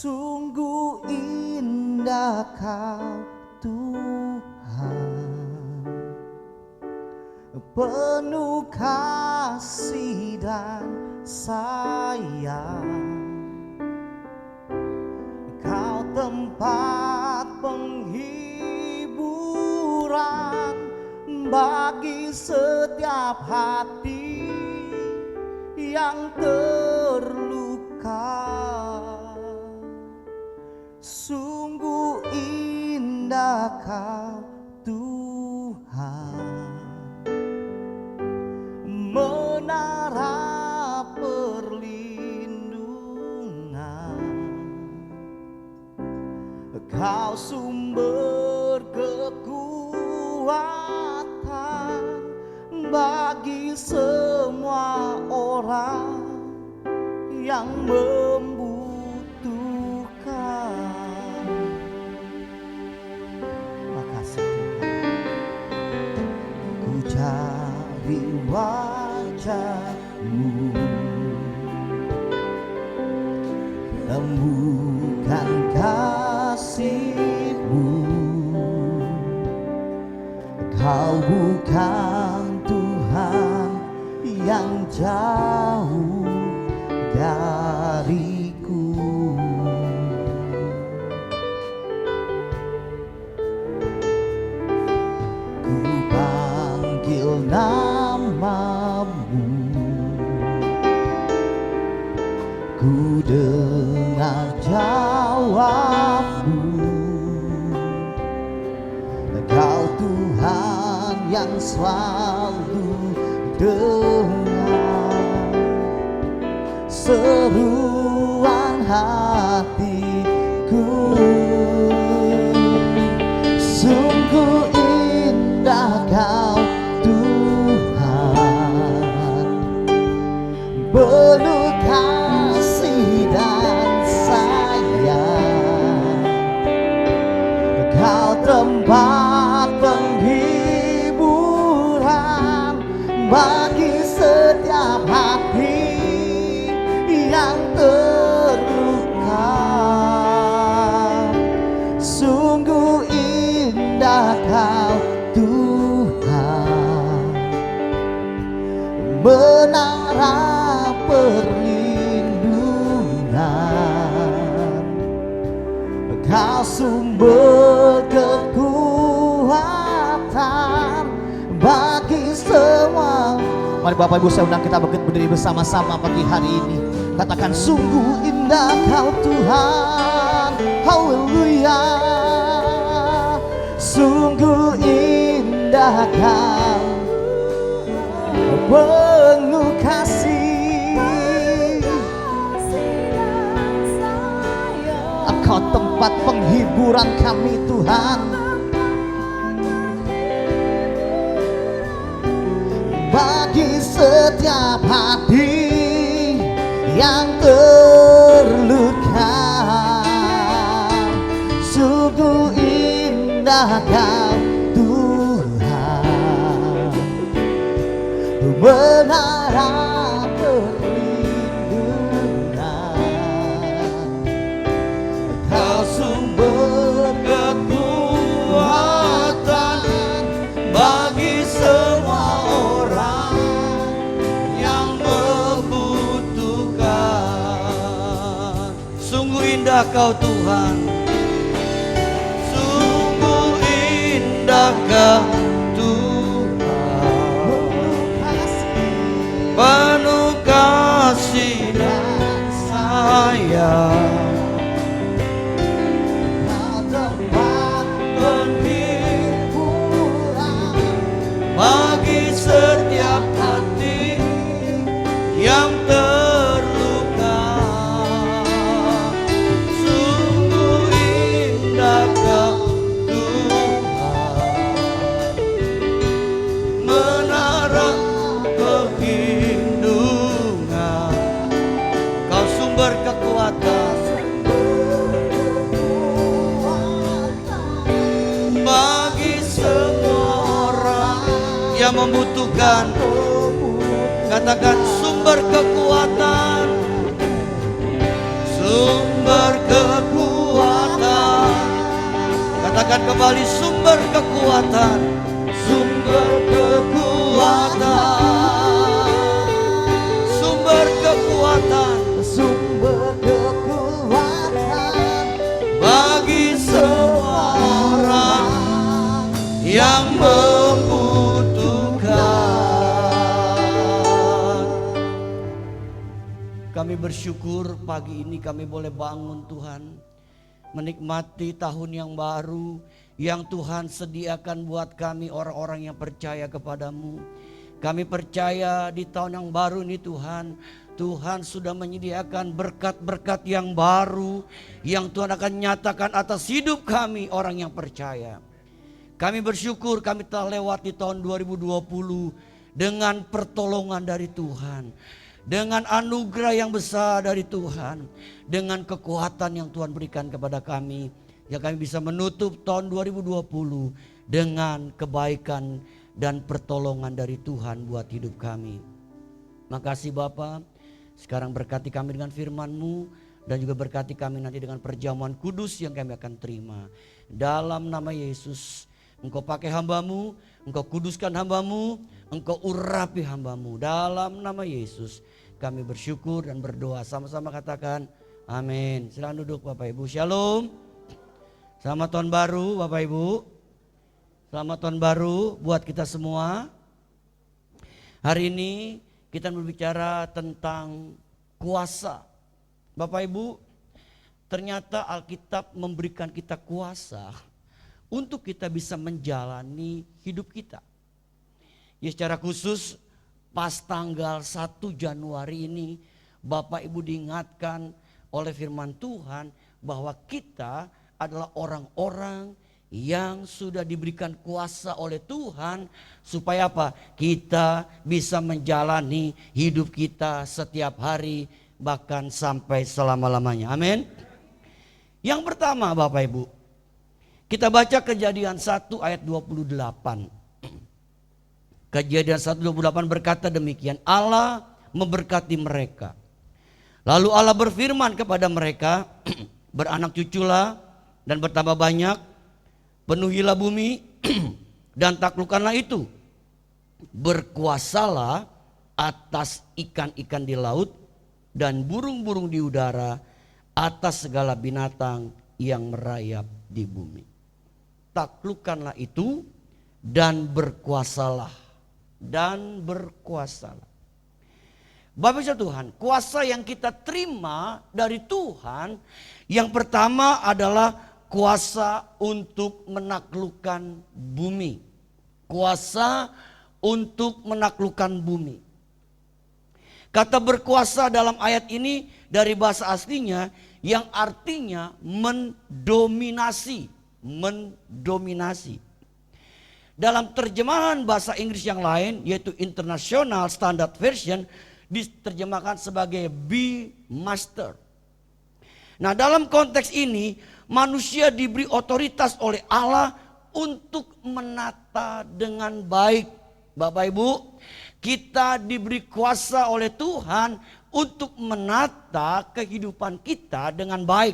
Sungguh indah Kau Tuhan, penuh kasih dan sayang. Kau tempat penghiburan bagi setiap hati yang terluka. Sungguh indah Kau Tuhan, menara perlindungan. Kau sumber kekuatan bagi semua orang yang membutuhkan. Makasih Tuhan, ku cari wajah-Mu, temukan kasih-Mu. Kau bukan Tuhan yang jauh dariku. Ku panggil nama-Mu, ku dengar jawab-Mu. Kau Tuhan yang selalu dengar seruan hatiku. Sungguh indah Kau Tuhan, penuh kasih dan sayang. Kau tempat penghiburan bagi setiap hati yang terluka. Sungguh indah Kau Tuhan, menara perlindungan. Kau sumber kekuatan bagi semua. Mari Bapak Ibu saya undang kita berdiri bersama-sama pagi hari ini. Katakan sungguh indah Kau Tuhan. Haleluya. Sungguh indah Kau, penuh kasih. Engkau tempat penghiburan kami Tuhan, bagi setiap hati yang terluka. Sungguh indah Kau Tuhan, menara perlindungan. Kau sumber kekuatan bagi semua orang yang membutuhkan. Sungguh indah Kau Tuhan, sungguh indah Kau Tuhan, penuh kasih dan sayang. Kau tempat penghiburan bagi setiap hati yang terluka. Sungguh indah Kau Tuhan, menara perlindungan. Kau sumber kekuatan bagi semua orang yang membutuhkan. Katakan sumber kekuatan, sumber kekuatan Nyatakan kembali sumber kekuatan. Sumber kekuatan. Sumber kekuatan. Sumber kekuatan Bagi semua orang yang membutuhkan. Kami bersyukur pagi ini kami boleh bangun Tuhan, menikmati tahun yang baru yang Tuhan sediakan buat kami orang-orang yang percaya kepadamu. Kami percaya di tahun yang baru ini Tuhan, Tuhan sudah menyediakan berkat-berkat yang baru yang Tuhan akan nyatakan atas hidup kami orang yang percaya. Kami bersyukur kami telah lewati tahun 2020 dengan pertolongan dari Tuhan, dengan anugerah yang besar dari Tuhan, dengan kekuatan yang Tuhan berikan kepada kami, ya kami bisa menutup tahun 2020 dengan kebaikan dan pertolongan dari Tuhan buat hidup kami. Makasih Bapa, sekarang berkati kami dengan firman-Mu dan juga berkati kami nanti dengan perjamuan kudus yang kami akan terima. Dalam nama Yesus, Engkau pakai hamba-Mu, Engkau kuduskan hamba-Mu, Engkau urapi hamba-Mu. Dalam nama Yesus kami bersyukur dan berdoa. Sama-sama katakan amin. Silakan duduk Bapak Ibu. Shalom. Selamat tahun baru Bapak Ibu. Selamat tahun baru buat kita semua. Hari ini kita berbicara tentang kuasa. Bapak Ibu, ternyata Alkitab memberikan kita kuasa untuk kita bisa menjalani hidup kita. Ya secara khusus pas tanggal 1 Januari ini Bapak Ibu diingatkan oleh firman Tuhan bahwa kita adalah orang-orang yang sudah diberikan kuasa oleh Tuhan supaya apa? Kita bisa menjalani hidup kita setiap hari bahkan sampai selama-lamanya. Amin. Yang pertama Bapak Ibu, kita baca Kejadian 1 ayat 28. Kejadian 1:28 berkata demikian, Allah memberkati mereka. Lalu Allah berfirman kepada mereka, beranak cuculah dan bertambah banyak, penuhilah bumi dan taklukkanlah itu. Berkuasalah atas ikan-ikan di laut dan burung-burung di udara, atas segala binatang yang merayap di bumi. Taklukkanlah itu dan berkuasalah. Dan berkuasalah. Bapak Ibu Tuhan, kuasa yang kita terima dari Tuhan, yang pertama adalah kuasa untuk menaklukkan bumi. Kuasa untuk menaklukkan bumi. Kata berkuasa dalam ayat ini dari bahasa aslinya yang artinya mendominasi. Mendominasi. Dalam terjemahan bahasa Inggris yang lain yaitu International Standard Version diterjemahkan sebagai be master. Nah dalam konteks ini manusia diberi otoritas oleh Allah untuk menata dengan baik. Bapak Ibu, kita diberi kuasa oleh Tuhan untuk menata kehidupan kita dengan baik.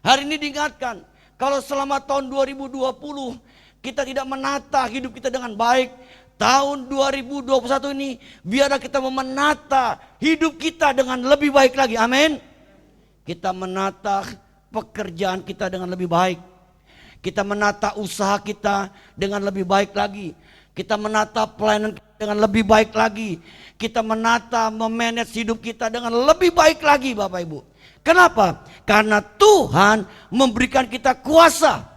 Hari ini diingatkan, kalau selama tahun 2020 kita tidak menata hidup kita dengan baik, tahun 2021 ini biarlah kita menata hidup kita dengan lebih baik lagi. Amin. Kita menata pekerjaan kita dengan lebih baik. Kita menata usaha kita dengan lebih baik lagi. Kita menata pelayanan kita dengan lebih baik lagi. Kita menata memanage hidup kita dengan lebih baik lagi Bapak Ibu. Kenapa? Karena Tuhan memberikan kita kuasa.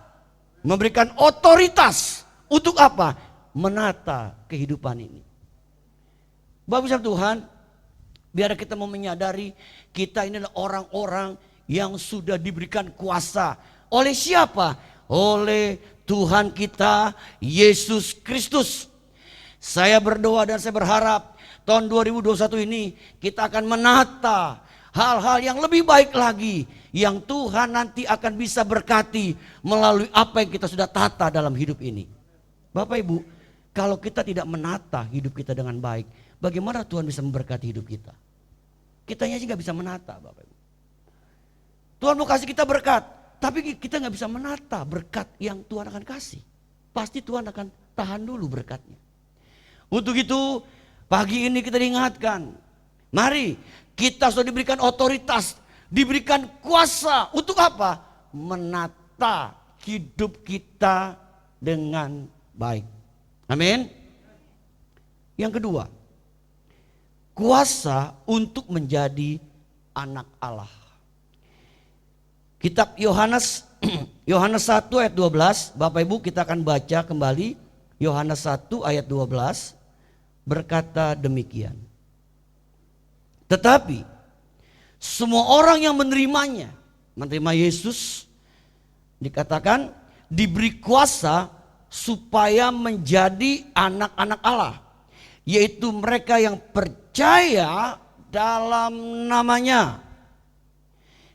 Memberikan otoritas untuk apa? Menata kehidupan ini. Bapak Ibu Tuhan, biar kita mau menyadari kita ini adalah orang-orang yang sudah diberikan kuasa. Oleh siapa? Oleh Tuhan kita Yesus Kristus. Saya berdoa dan saya berharap tahun 2021 ini kita akan menata hal-hal yang lebih baik lagi yang Tuhan nanti akan bisa berkati melalui apa yang kita sudah tata dalam hidup ini. Bapak Ibu, kalau kita tidak menata hidup kita dengan baik, bagaimana Tuhan bisa memberkati hidup kita? Kitanya sih gak bisa menata Bapak Ibu. Tuhan mau kasih kita berkat, Tapi kita nggak bisa menata berkat yang Tuhan akan kasih. Pasti Tuhan akan tahan dulu berkatnya. Untuk itu pagi ini kita diingatkan. Mari kita sudah diberikan otoritas, diberikan kuasa. Untuk apa? Menata hidup kita dengan baik. Amin. Yang kedua, kuasa untuk menjadi anak Allah. Kitab Yohanes Yohanes 1 ayat 12, Bapak Ibu kita akan baca kembali. Yohanes 1 ayat 12 berkata demikian. Tetapi semua orang yang menerimanya, menerima Yesus, dikatakan diberi kuasa supaya menjadi anak-anak Allah, yaitu mereka yang percaya dalam namanya.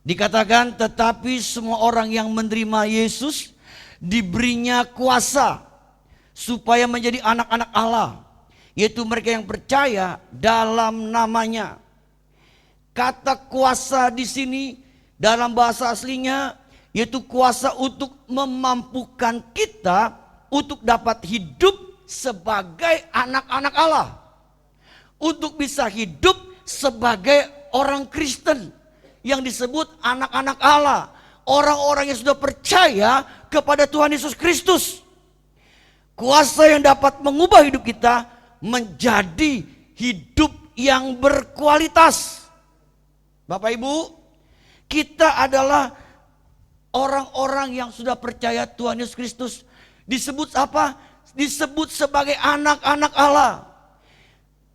Dikatakan tetapi semua orang yang menerima Yesus diberinya kuasa supaya menjadi anak-anak Allah, yaitu mereka yang percaya dalam namanya. Kata kuasa di sini dalam bahasa aslinya yaitu kuasa untuk memampukan kita untuk dapat hidup sebagai anak-anak Allah. Untuk bisa hidup sebagai orang Kristen yang disebut anak-anak Allah. Orang-orang yang sudah percaya kepada Tuhan Yesus Kristus. Kuasa yang dapat mengubah hidup kita menjadi hidup yang berkualitas. Bapak Ibu, kita adalah orang-orang yang sudah percaya Tuhan Yesus Kristus. Disebut apa? Disebut sebagai anak-anak Allah.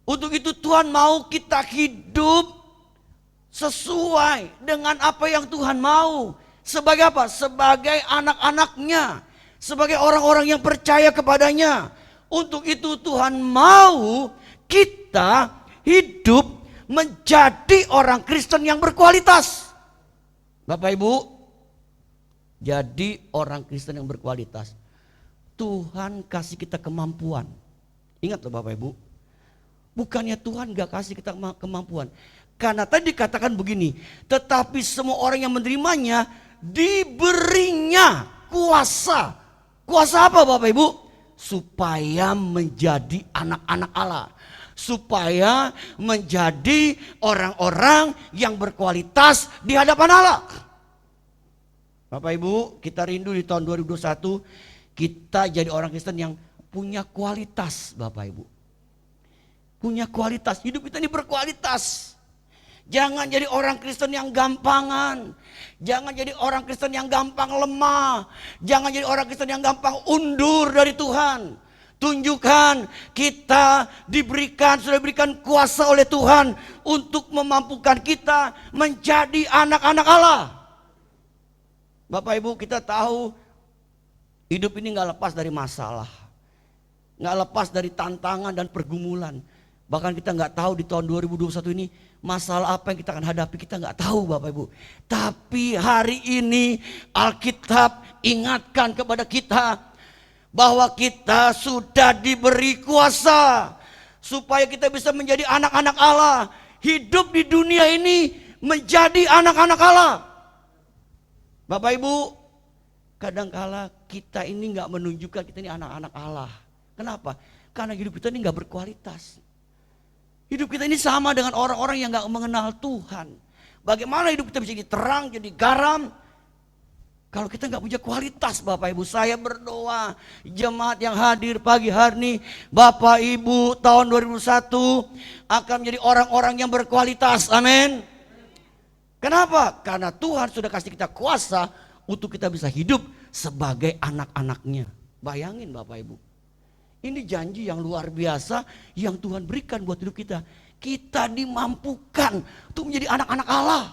Untuk itu Tuhan mau kita hidup sesuai dengan apa yang Tuhan mau. Sebagai apa? Sebagai anak-anaknya. Sebagai orang-orang yang percaya kepadanya. Untuk itu Tuhan mau kita hidup menjadi orang Kristen yang berkualitas. Bapak Ibu, jadi orang Kristen yang berkualitas. Tuhan kasih kita kemampuan. Ingat loh Bapak Ibu. Bukannya Tuhan gak kasih kita kemampuan. Karena tadi dikatakan begini. Tetapi semua orang yang menerimanya diberinya kuasa. Kuasa apa Bapak Ibu? Supaya menjadi anak-anak Allah. Supaya menjadi orang-orang yang berkualitas di hadapan Allah. Bapak Ibu, kita rindu di tahun 2021 kita jadi orang Kristen yang punya kualitas Bapak Ibu. Punya kualitas, hidup kita ini berkualitas. Jangan jadi orang Kristen yang gampangan. Jangan jadi orang Kristen yang gampang lemah. Jangan jadi orang Kristen yang gampang undur dari Tuhan. Tunjukkan kita sudah diberikan kuasa oleh Tuhan untuk memampukan kita menjadi anak-anak Allah. Bapak Ibu, kita tahu hidup ini gak lepas dari masalah. Gak lepas dari tantangan dan pergumulan. Bahkan kita gak tahu di tahun 2021 ini masalah apa yang kita akan hadapi, kita gak tahu Bapak Ibu. Tapi hari ini Alkitab ingatkan kepada kita bahwa kita sudah diberi kuasa supaya kita bisa menjadi anak-anak Allah. Hidup di dunia ini menjadi anak-anak Allah. Bapak Ibu, kadangkala kita ini gak menunjukkan kita ini anak-anak Allah. Kenapa? Karena hidup kita ini gak berkualitas. Hidup kita ini sama dengan orang-orang yang gak mengenal Tuhan. Bagaimana hidup kita bisa jadi terang, jadi garam, kalau kita gak punya kualitas Bapak Ibu. Saya berdoa jemaat yang hadir pagi hari ini, Bapak Ibu tahun 2001 akan menjadi orang-orang yang berkualitas. Amin. Kenapa? Karena Tuhan sudah kasih kita kuasa untuk kita bisa hidup sebagai anak-anaknya. Bayangin Bapak Ibu. Ini janji yang luar biasa yang Tuhan berikan buat hidup kita. Kita dimampukan untuk menjadi anak-anak Allah.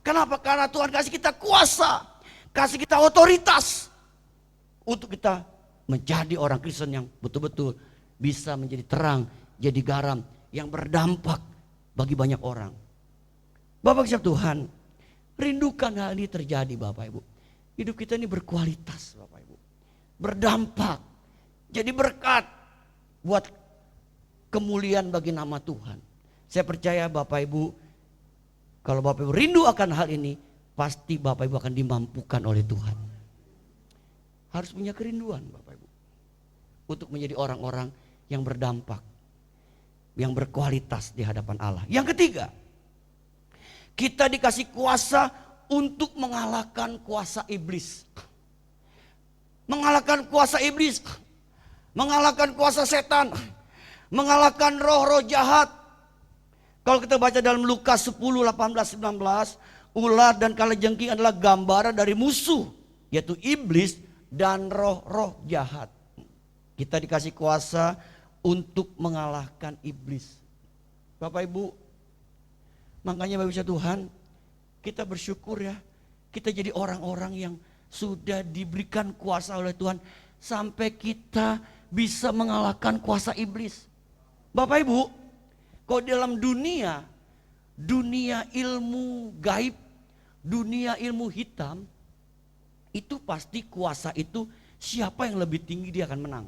Kenapa? Karena Tuhan kasih kita kuasa. Kasih kita otoritas. Untuk kita menjadi orang Kristen yang betul-betul bisa menjadi terang, jadi garam yang berdampak bagi banyak orang. Bapak siap Tuhan, rindukan hal ini terjadi Bapak Ibu. Hidup kita ini berkualitas Bapak Ibu. Berdampak. Jadi berkat buat kemuliaan bagi nama Tuhan. Saya percaya Bapak Ibu, kalau Bapak Ibu rindu akan hal ini, pasti Bapak Ibu akan dimampukan oleh Tuhan. Harus punya kerinduan Bapak Ibu untuk menjadi orang-orang yang berdampak, yang berkualitas di hadapan Allah. Yang ketiga, kita dikasih kuasa untuk mengalahkan kuasa iblis. Mengalahkan kuasa iblis, mengalahkan kuasa setan, mengalahkan roh-roh jahat. Kalau kita baca dalam Lukas 10, 18, 19, ular dan kalajengking adalah gambaran dari musuh, yaitu iblis dan roh-roh jahat. Kita dikasih kuasa untuk mengalahkan iblis. Bapak Ibu, makanya Bapak Ibu Tuhan, kita bersyukur ya, kita jadi orang-orang yang sudah diberikan kuasa oleh Tuhan sampai kita bisa mengalahkan kuasa iblis. Bapak Ibu, kalau dalam dunia ilmu gaib, dunia ilmu hitam, itu pasti kuasa itu siapa yang lebih tinggi dia akan menang.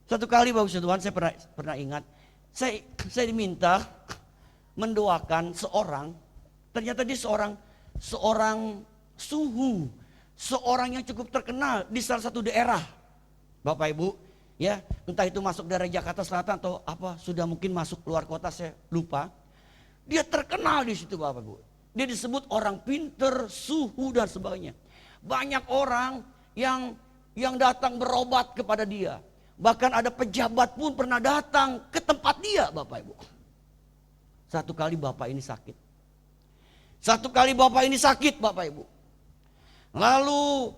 Satu kali Bapak Tuhan, saya pernah ingat, saya diminta mendoakan seorang, ternyata dia seorang suhu, seorang yang cukup terkenal di salah satu daerah. Bapak Ibu, ya, entah itu masuk daerah Jakarta Selatan atau apa, sudah mungkin masuk luar kota, saya lupa. Dia terkenal di situ Bapak Ibu. Dia disebut orang pinter, suhu dan sebagainya. Banyak orang yang datang berobat kepada dia. Bahkan ada pejabat pun pernah datang ke tempat dia Bapak Ibu. Satu kali Bapak ini sakit Bapak Ibu. Lalu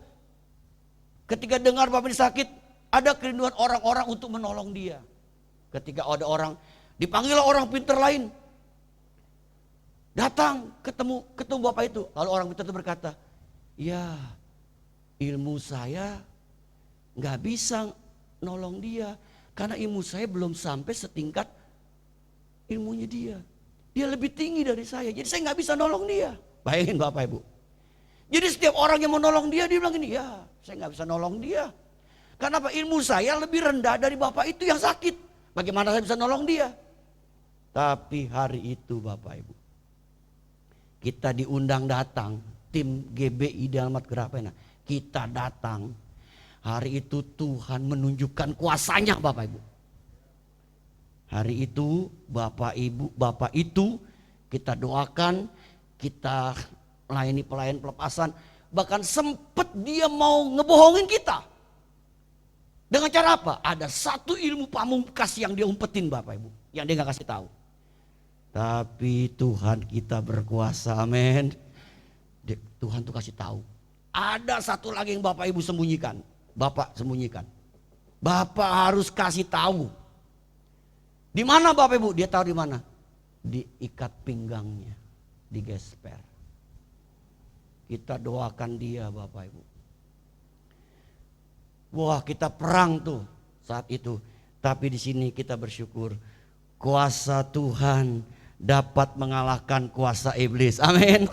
ketika dengar Bapak ini sakit, ada kerinduan orang-orang untuk menolong dia. Ketika ada orang, dipanggil orang pintar lain. Datang ketemu Bapak itu. Lalu orang pintar itu berkata, ya ilmu saya gak bisa nolong dia. Karena ilmu saya belum sampai setingkat ilmunya dia. Dia lebih tinggi dari saya, jadi saya gak bisa nolong dia. Bayangin Bapak Ibu. Jadi setiap orang yang mau nolong dia bilang gini, ya saya gak bisa nolong dia. Karena apa? Ilmu saya lebih rendah dari Bapak itu yang sakit. Bagaimana saya bisa nolong dia? Tapi hari itu Bapak Ibu, kita diundang datang, tim GBI di Alamat Gerapena. Kita datang, hari itu Tuhan menunjukkan kuasanya Bapak Ibu. Hari itu Bapak itu kita doakan, kita melayani pelayan pelepasan. Bahkan sempat dia mau ngebohongin kita. Dengan cara apa? Ada satu ilmu pamungkas yang dia umpetin Bapak Ibu, yang dia gak kasih tahu. Tapi Tuhan kita berkuasa, amin. Tuhan tuh kasih tahu. Ada satu lagi yang Bapak Ibu sembunyikan. Bapak sembunyikan. Bapak harus kasih tahu. Di mana Bapak Ibu? Dia tahu di mana? Di ikat pinggangnya, digesper. Kita doakan dia Bapak Ibu. Wah, kita perang tuh saat itu. Tapi di sini kita bersyukur, kuasa Tuhan dapat mengalahkan kuasa iblis. Amin.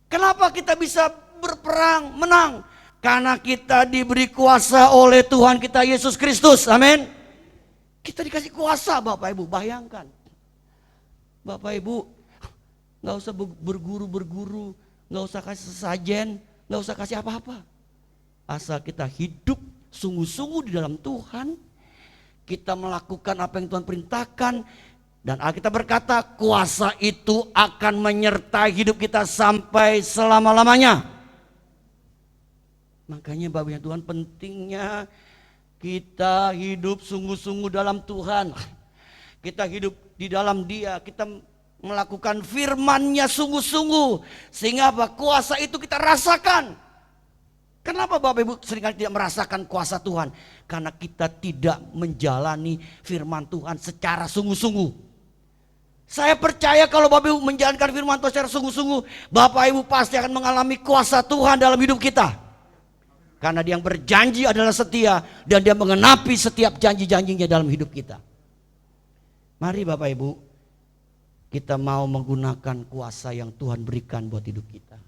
Kenapa kita bisa berperang, menang? Karena kita diberi kuasa oleh Tuhan kita Yesus Kristus. Amin. Kita dikasih kuasa Bapak Ibu, bayangkan. Bapak Ibu gak usah berguru, gak usah kasih sesajen, gak usah kasih apa-apa. Asal kita hidup sungguh-sungguh di dalam Tuhan, kita melakukan apa yang Tuhan perintahkan, dan Alkitab berkata kuasa itu akan menyertai hidup kita sampai selama-lamanya. Makanya Bapak Tuhan, pentingnya kita hidup sungguh-sungguh dalam Tuhan. Kita hidup di dalam Dia, kita melakukan firman-Nya sungguh-sungguh, sehingga apa? Kuasa itu kita rasakan. Kenapa Bapak Ibu seringkali tidak merasakan kuasa Tuhan? Karena kita tidak menjalani firman Tuhan secara sungguh-sungguh. Saya percaya kalau Bapak Ibu menjalankan firman Tuhan secara sungguh-sungguh, Bapak Ibu pasti akan mengalami kuasa Tuhan dalam hidup kita. Karena Dia yang berjanji adalah setia, dan Dia mengenapi setiap janji-janjinya dalam hidup kita. Mari Bapak Ibu, kita mau menggunakan kuasa yang Tuhan berikan buat hidup kita.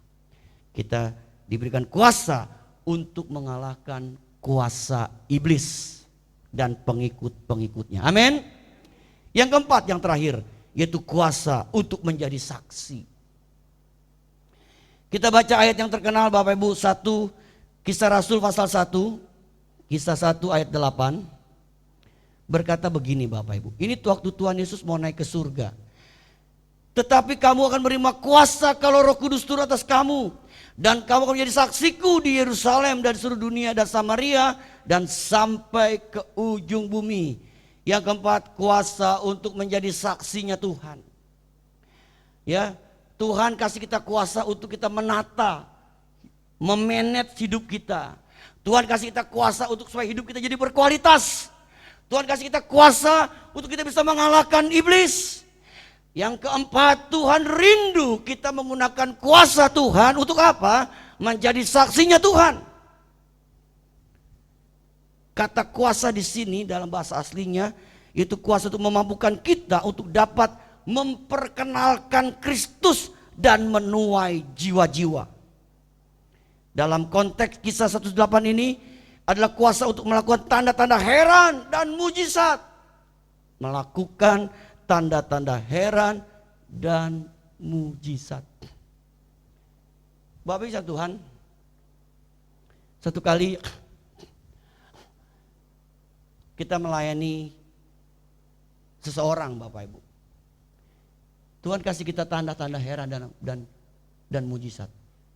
Kita diberikan kuasa untuk mengalahkan kuasa iblis dan pengikut-pengikutnya. Amin. Yang keempat, yang terakhir, yaitu kuasa untuk menjadi saksi. Kita baca ayat yang terkenal Bapak Ibu, 1 Kisah Rasul pasal 1, Kisah 1 ayat 8. Berkata begini Bapak Ibu, ini waktu Tuhan Yesus mau naik ke surga. Tetapi kamu akan menerima kuasa kalau Roh Kudus turun atas kamu. Dan kamu akan menjadi saksiku di Yerusalem dan seluruh dunia dan Samaria dan sampai ke ujung bumi. Yang keempat, kuasa untuk menjadi saksinya Tuhan. Ya, Tuhan kasih kita kuasa untuk kita menata, memanage hidup kita. Tuhan kasih kita kuasa untuk supaya hidup kita jadi berkualitas. Tuhan kasih kita kuasa untuk kita bisa mengalahkan iblis. Yang keempat, Tuhan rindu kita menggunakan kuasa Tuhan untuk apa? Menjadi saksinya Tuhan. Kata kuasa di sini dalam bahasa aslinya itu kuasa untuk memampukan kita untuk dapat memperkenalkan Kristus dan menuai jiwa-jiwa. Dalam konteks Kisah 1:8 ini adalah kuasa untuk melakukan tanda-tanda heran dan mujizat. Melakukan tanda-tanda heran dan mujizat. Bapak Ibu Tuhan, satu kali kita melayani seseorang Bapak Ibu. Tuhan kasih kita tanda-tanda heran dan mujizat.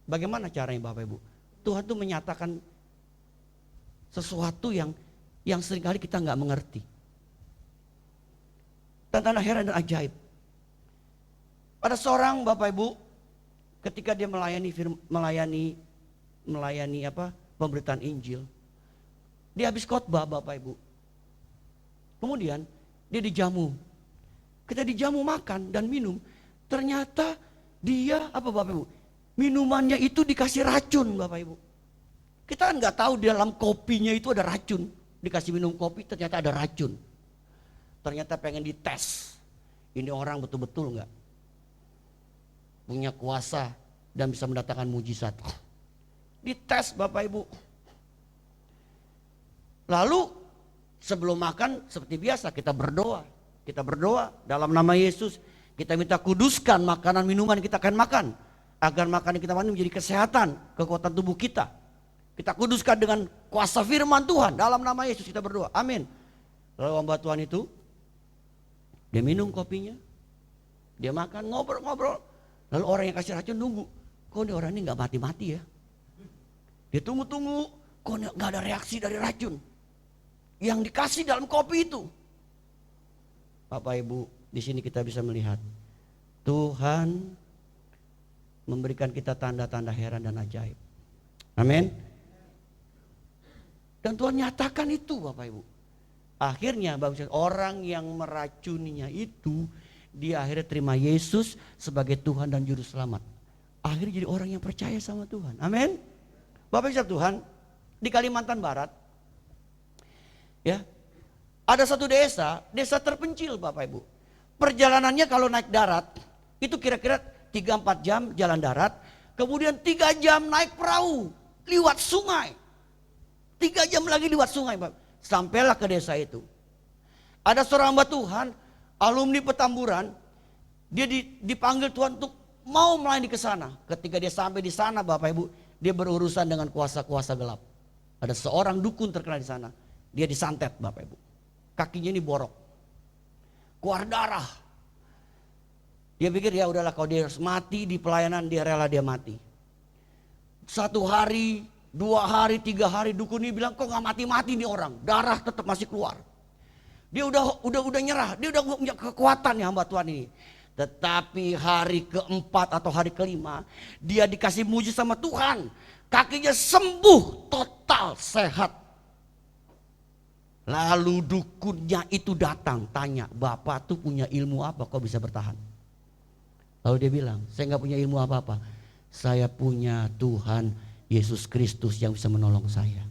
Bagaimana caranya Bapak Ibu? Tuhan tuh menyatakan sesuatu yang seringkali kita nggak mengerti. Tanda-tanda heran dan ajaib. Ada seorang Bapak Ibu ketika dia melayani pemberitaan Injil. Dia habis khotbah Bapak Ibu. Kemudian dia dijamu. Kita dijamu makan dan minum. Ternyata dia Bapak Ibu? Minumannya itu dikasih racun Bapak Ibu. Kita kan nggak tahu di dalam kopinya itu ada racun. Dikasih minum kopi ternyata ada racun. Ternyata pengen dites. Ini orang betul-betul enggak punya kuasa dan bisa mendatangkan mujizat. Dites Bapak Ibu. Lalu sebelum makan seperti biasa kita berdoa. Kita berdoa dalam nama Yesus. Kita minta kuduskan makanan minuman yang kita akan makan. Agar makanan yang kita makan menjadi kesehatan, kekuatan tubuh kita. Kita kuduskan dengan kuasa firman Tuhan. Dalam nama Yesus kita berdoa. Amin. Lalu hamba Tuhan itu dia minum kopinya, dia makan, ngobrol-ngobrol. Lalu orang yang kasih racun nunggu, kok ini orang ini nggak mati-mati ya? Dia tunggu-tunggu, kok nggak ada reaksi dari racun yang dikasih dalam kopi itu. Bapak Ibu, di sini kita bisa melihat Tuhan memberikan kita tanda-tanda heran dan ajaib. Amin. Dan Tuhan nyatakan itu Bapak Ibu. Akhirnya orang yang meracuninya itu dia akhirnya terima Yesus sebagai Tuhan dan Juru Selamat. Akhirnya jadi orang yang percaya sama Tuhan. Amin. Bapak Ibu Tuhan, di Kalimantan Barat ya, ada satu desa terpencil Bapak Ibu. Perjalanannya kalau naik darat itu kira-kira 3-4 jam jalan darat, kemudian 3 jam naik perahu lewat sungai. 3 jam lagi lewat sungai Bapak. Sampailah ke desa itu. Ada seorang hamba Tuhan, alumni Petamburan, dia dipanggil Tuhan untuk mau melayani ke sana. Ketika dia sampai di sana Bapak Ibu, dia berurusan dengan kuasa-kuasa gelap. Ada seorang dukun terkenal di sana. Dia disantet Bapak Ibu. Kakinya ini borok. Keluar darah. Dia pikir ya udahlah kalau dia harus mati di pelayanan, dia rela dia mati. 1 hari, 2 hari, 3 hari dukun ini bilang kok gak mati-mati nih orang, darah tetap masih keluar. Dia udah nyerah, dia udah punya kekuatan ya hamba Tuhan ini. Tetapi hari keempat atau hari kelima dia dikasih mujizat sama Tuhan, kakinya sembuh total sehat. Lalu dukunnya itu datang tanya, Bapak tuh punya ilmu apa kok bisa bertahan? Lalu dia bilang, saya gak punya ilmu apa-apa, saya punya Tuhan Yesus Kristus yang bisa menolong saya.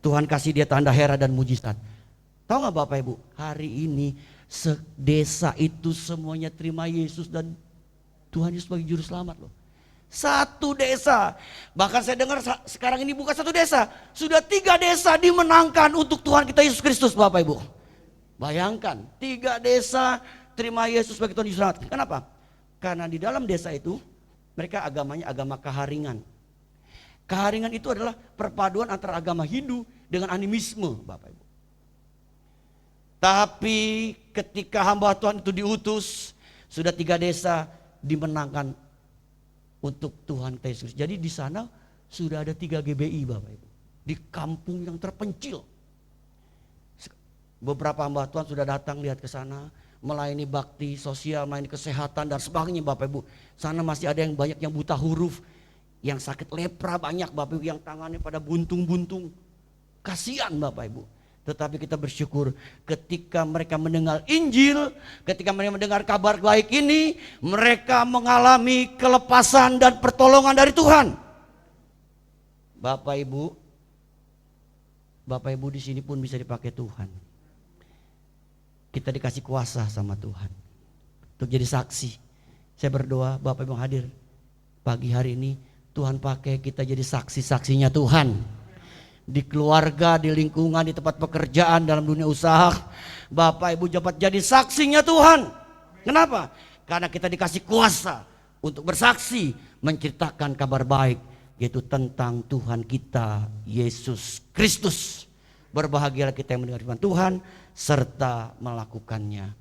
Tuhan kasih dia tanda heran dan mujizat. Tahu gak Bapak Ibu, hari ini desa itu semuanya terima Yesus dan Tuhan Yesus sebagai Juru Selamat loh. 1 desa, bahkan saya dengar sekarang ini bukan 1 desa, sudah 3 desa dimenangkan untuk Tuhan kita Yesus Kristus Bapak Ibu. Bayangkan 3 desa terima Yesus sebagai Tuhan Yesus Selamat. Kenapa? Karena di dalam desa itu Mereka agamanya agama Kaharingan. Kaharingan itu adalah perpaduan antara agama Hindu dengan animisme, Bapak Ibu. Tapi ketika hamba Tuhan itu diutus, sudah 3 desa dimenangkan untuk Tuhan Yesus. Jadi di sana sudah ada 3 GBI, Bapak Ibu. Di kampung yang terpencil. Beberapa hamba Tuhan sudah datang lihat ke sana, melayani bakti sosial, melayani kesehatan dan sebagainya, Bapak Ibu. Sana masih ada yang banyak yang buta huruf, yang sakit lepra banyak, Bapak Ibu, yang tangannya pada buntung-buntung. Kasihan, Bapak Ibu. Tetapi kita bersyukur ketika mereka mendengar Injil, ketika mereka mendengar kabar baik ini, mereka mengalami kelepasan dan pertolongan dari Tuhan. Bapak Ibu di sini pun bisa dipakai Tuhan. Kita dikasih kuasa sama Tuhan untuk jadi saksi. Saya berdoa Bapak Ibu hadir pagi hari ini, Tuhan pakai kita jadi saksi-saksinya Tuhan. Di keluarga, di lingkungan, di tempat pekerjaan, dalam dunia usaha, Bapak Ibu dapat jadi saksinya Tuhan. Kenapa? Karena kita dikasih kuasa untuk bersaksi, menceritakan kabar baik, yaitu tentang Tuhan kita Yesus Kristus. Berbahagialah kita yang mendengar firman Tuhan serta melakukannya.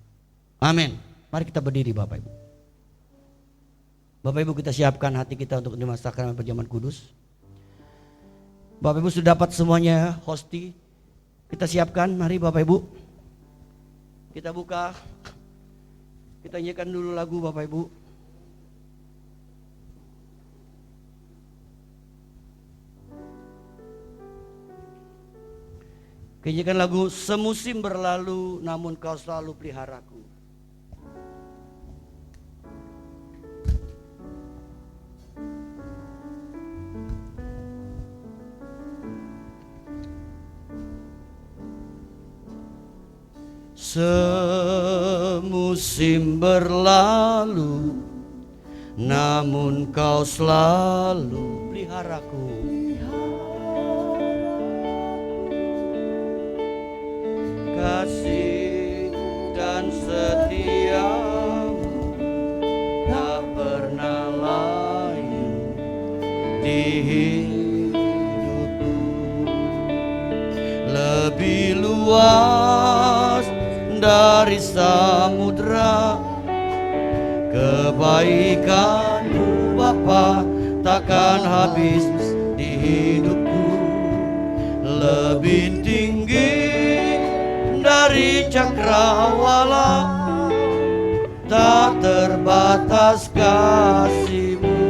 Amin. Mari kita berdiri, Bapak Ibu. Bapak Ibu, kita siapkan hati kita untuk menerima sakramen perjamuan kudus. Bapak Ibu sudah dapat semuanya hosti. Kita siapkan, mari Bapak Ibu. Kita buka. Kita nyanyikan dulu lagu, Bapak Ibu. Kita nyanyikan lagu Semusim Berlalu Namun Kau Selalu Peliharaku. Semusim berlalu, namun Kau selalu peliharaku. Kasih dan setiamu tak pernah layu di hidupku. Lebih luas dari samudra, kebaikanmu Bapa takkan habis di hidupku. Lebih tinggi dari cakrawala, tak terbatas kasih-Mu.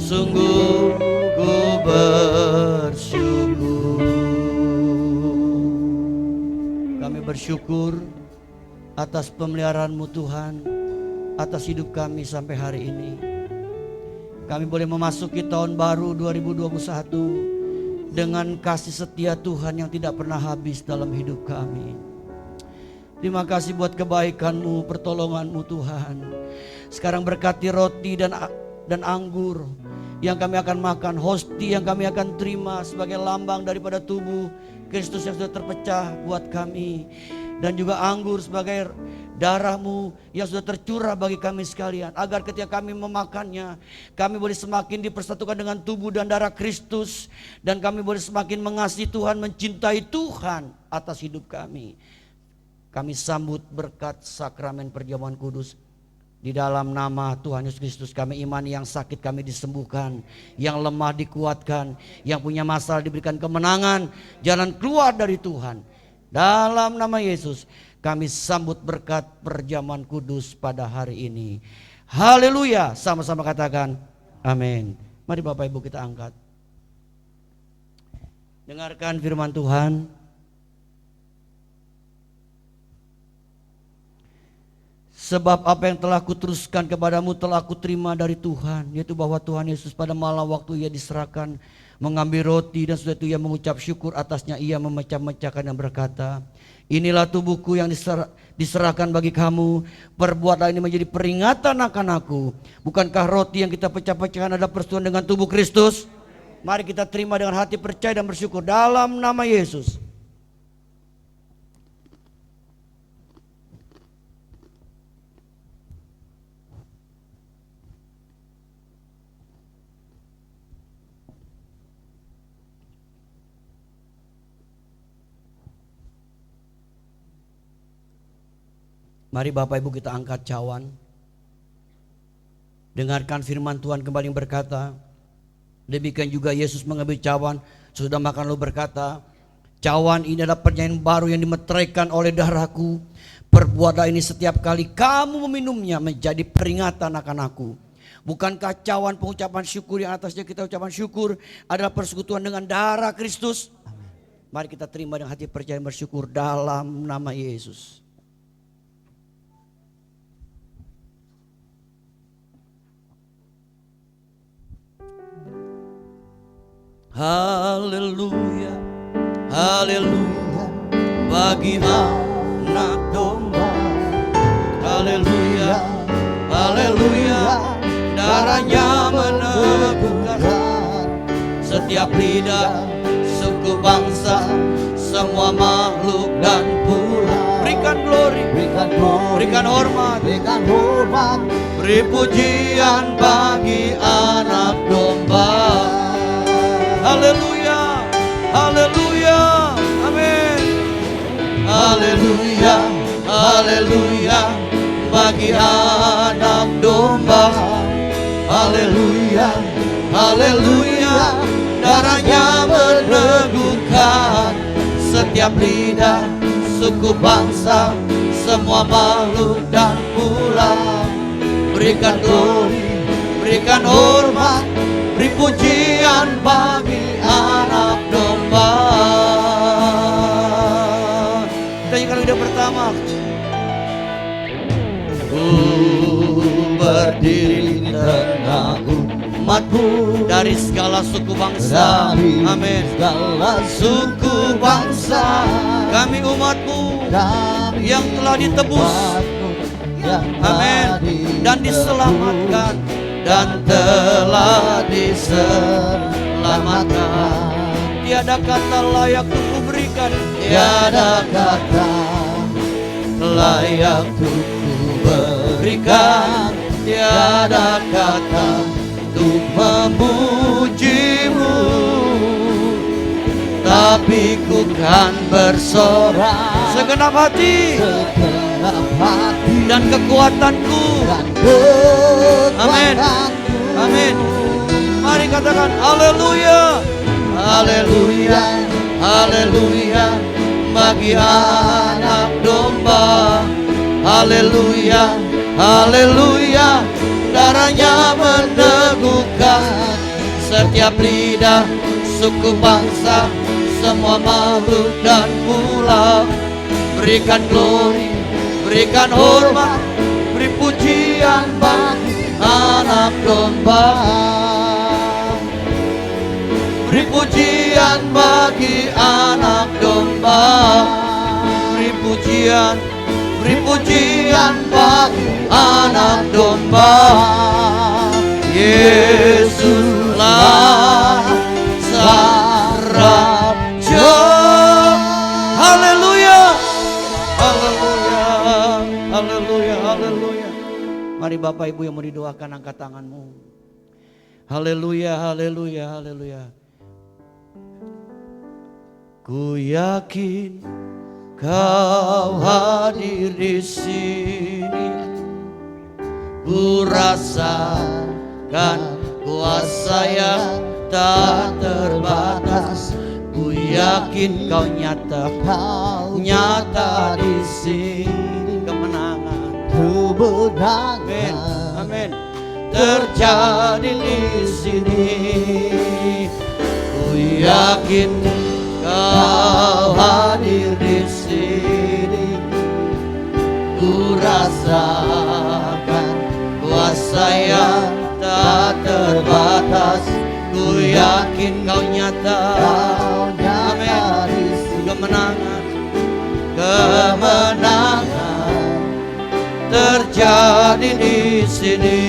Sungguh ku bersyukur. Kami bersyukur atas pemeliharaan-Mu Tuhan, atas hidup kami sampai hari ini. Kami boleh memasuki tahun baru 2021 dengan kasih setia Tuhan yang tidak pernah habis dalam hidup kami. Terima kasih buat kebaikan-Mu, pertolongan-Mu Tuhan. Sekarang berkati roti dan anggur yang kami akan makan, hosti yang kami akan terima sebagai lambang daripada tubuh Kristus yang sudah terpecah buat kami, dan juga anggur sebagai darah-Mu yang sudah tercurah bagi kami sekalian, agar ketika kami memakannya, kami boleh semakin dipersatukan dengan tubuh dan darah Kristus, dan kami boleh semakin mengasihi Tuhan, mencintai Tuhan atas hidup kami. Kami sambut berkat sakramen perjamuan kudus. Di dalam nama Tuhan Yesus Kristus kami imani, yang sakit kami disembuhkan, yang lemah dikuatkan, yang punya masalah diberikan kemenangan, jalan keluar dari Tuhan. Dalam nama Yesus kami sambut berkat perjamuan kudus pada hari ini. Haleluya, sama-sama katakan amin. Mari Bapak Ibu kita angkat. Dengarkan firman Tuhan. Sebab apa yang telah kuteruskan kepadamu telah kuterima dari Tuhan, yaitu bahwa Tuhan Yesus pada malam waktu ia diserahkan mengambil roti, dan setelah itu ia mengucap syukur atasnya, ia memecah-mecahkan dan berkata, inilah tubuhku yang diserahkan bagi kamu, perbuatlah ini menjadi peringatan akan aku. Bukankah roti yang kita pecah-pecahkan adalah persetujuan dengan tubuh Kristus? Mari kita terima dengan hati percaya dan bersyukur dalam nama Yesus. Mari Bapak Ibu kita angkat cawan. Dengarkan firman Tuhan kembali yang berkata, demikian juga Yesus mengambil cawan, sudah makan lalu berkata, cawan ini adalah perjanjian baru yang dimeteraikan oleh darahku. Perbuatlah ini setiap kali kamu meminumnya menjadi peringatan akan aku. Bukankah cawan pengucapan syukur yang atasnya kita ucapan syukur adalah persekutuan dengan darah Kristus? Mari kita terima dengan hati percaya bersyukur dalam nama Yesus. Haleluya, haleluya, bagi anak domba. Haleluya, haleluya, darahnya meneguhkan setiap lidah, suku bangsa, semua makhluk dan pula. Berikan glory, berikan hormat, beri pujian bagi anak domba. Haleluya, haleluya, amin. Haleluya, haleluya, bagi anak domba. Haleluya, haleluya, darahnya meneguhkan setiap lidah, suku bangsa, semua makhluk dan pula. Berikan glory, berikan hormat, beri pujian bagi anak domba. Kita nyanyikan lidah pertama. Ku berdiri di tengah umatmu dari segala suku bangsa. Amin. Segala Suku bangsa, kami umatmu yang telah ditebus. Amin. Dan diselamatkan. Dan telah diselamatkan. Tiada kata layak untuk kuberikan, tiada kata layak untuk kuberikan, tiada kata untuk memujimu, tapi ku kan bersorak segenap hati dan kekuatanku. Amin, amin. Mari katakan haleluya, haleluya, haleluya, bagi anak domba. Haleluya, haleluya, darahnya meneguhkan setiap lidah, suku bangsa, semua makhluk dan pula. Berikan glory, berikan hormat, beri pujian bagi anak domba. Beri pujian bagi anak domba. Beri pujian bagi anak domba. Yesuslah Raja. Haleluya, haleluya, haleluya, haleluya. Mari Bapak Ibu yang mau didoakan, angkat tanganmu. Haleluya, haleluya, haleluya. Ku yakin Kau hadir di sini. Ku rasakan kuasa yang tak terbatas. Ku yakin Kau nyata di sini. Kemenangan, kemenangan, amin, terjadi di sini. Ku yakin Kau hadir di sini. Ku rasakan kuasa yang tak terbatas. Ku yakin Kau nyata, amin. Kemenangan, kemenangan terjadi di sini.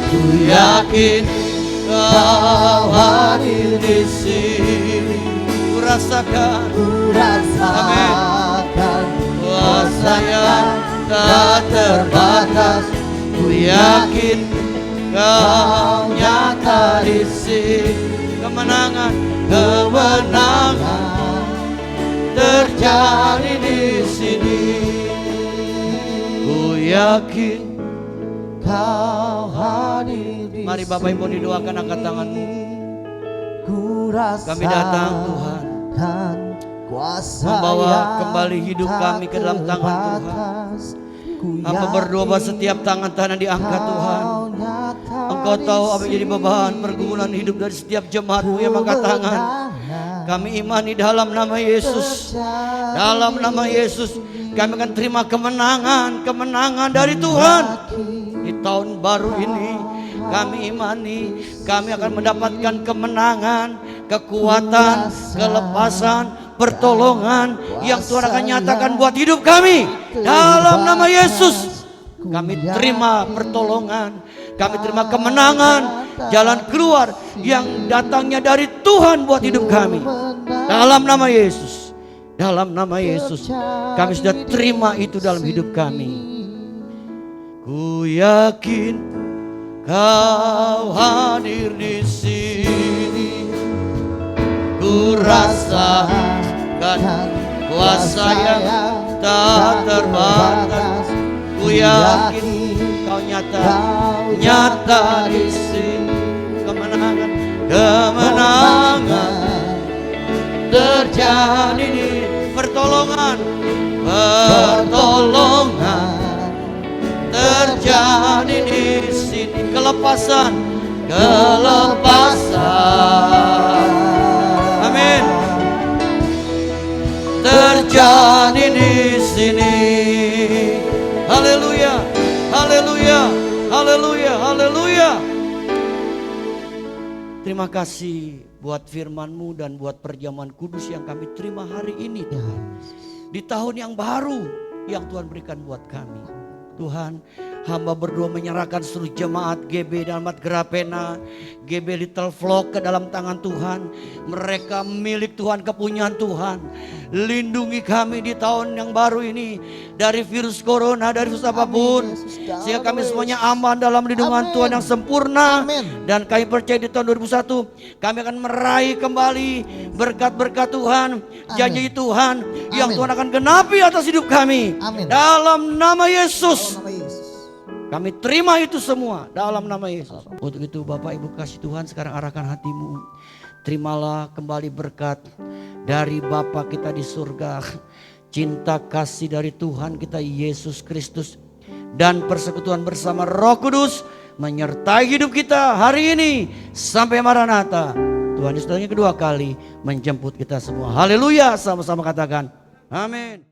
Ku yakin Kau hadir di sini. Ku rasakan, amin, kuasa yang tak terbatas. Ku yakin Kau nyata di sini. Kemenangan, kemenangan terjadi di sini. Ku yakin Kau hadir di Mari Bapak Ibu didoakan, angkat tanganmu. Ku Kami datang Tuhan, rasakan kuasa membawa yang kembali hidup kami ke dalam tangan Tuhan. terbatas. Ku Hamba berdoa bahwa yakin setiap tangan-tangan diangkat Tuhan. Kau nyata Engkau di tahu apa yang jadi sini. beban pergumulan hidup dari setiap jemaatmu yang angkat tangan. Kami imani dalam nama Yesus. Dalam nama Yesus kami akan terima kemenangan dari Tuhan. Di tahun baru ini kami imani kami akan mendapatkan kemenangan, kekuatan, kelepasan, pertolongan yang Tuhan akan nyatakan buat hidup kami. Dalam nama Yesus kami terima pertolongan, kami terima kemenangan, jalan keluar yang datangnya dari Tuhan buat hidup kami. Dalam nama Yesus, dalam nama Yesus kami sudah terima itu dalam hidup kami. Ku yakin Kau hadir di sini. Ku rasakan kuasa yang tak terbatas. Ku yakin Kau nyata di sini. Kemenangan terjadi di pertolongan terjadi di sini. Kelepasan amin, terjadi di sini. Haleluya, haleluya, haleluya, haleluya. Terima kasih buat firman-Mu dan buat perjamuan kudus yang kami terima hari ini Tuhan. Di tahun yang baru yang Tuhan berikan buat kami. Tuhan, hamba berdoa menyerahkan seluruh jemaat GB Dalmat Grapena, GB Little Flock ke dalam tangan Tuhan. Mereka milik Tuhan, kepunyaan Tuhan. Lindungi kami di tahun yang baru ini dari virus corona, dari virus apapun. Sehingga kami semuanya aman dalam lindungan Tuhan yang sempurna. Dan kami percaya di tahun 2001 kami akan meraih kembali berkat-berkat Tuhan, janji Tuhan yang Tuhan akan genapi atas hidup kami. Dalam nama Yesus. Kami terima itu semua dalam nama Yesus. Untuk itu Bapak Ibu kasih Tuhan, sekarang arahkan hatimu. Terimalah kembali berkat dari Bapa kita di surga, cinta kasih dari Tuhan kita Yesus Kristus, dan persekutuan bersama Roh Kudus menyertai hidup kita hari ini sampai Maranatha. Tuhan Yesus datang kedua kali menjemput kita semua. Haleluya, sama-sama katakan amin.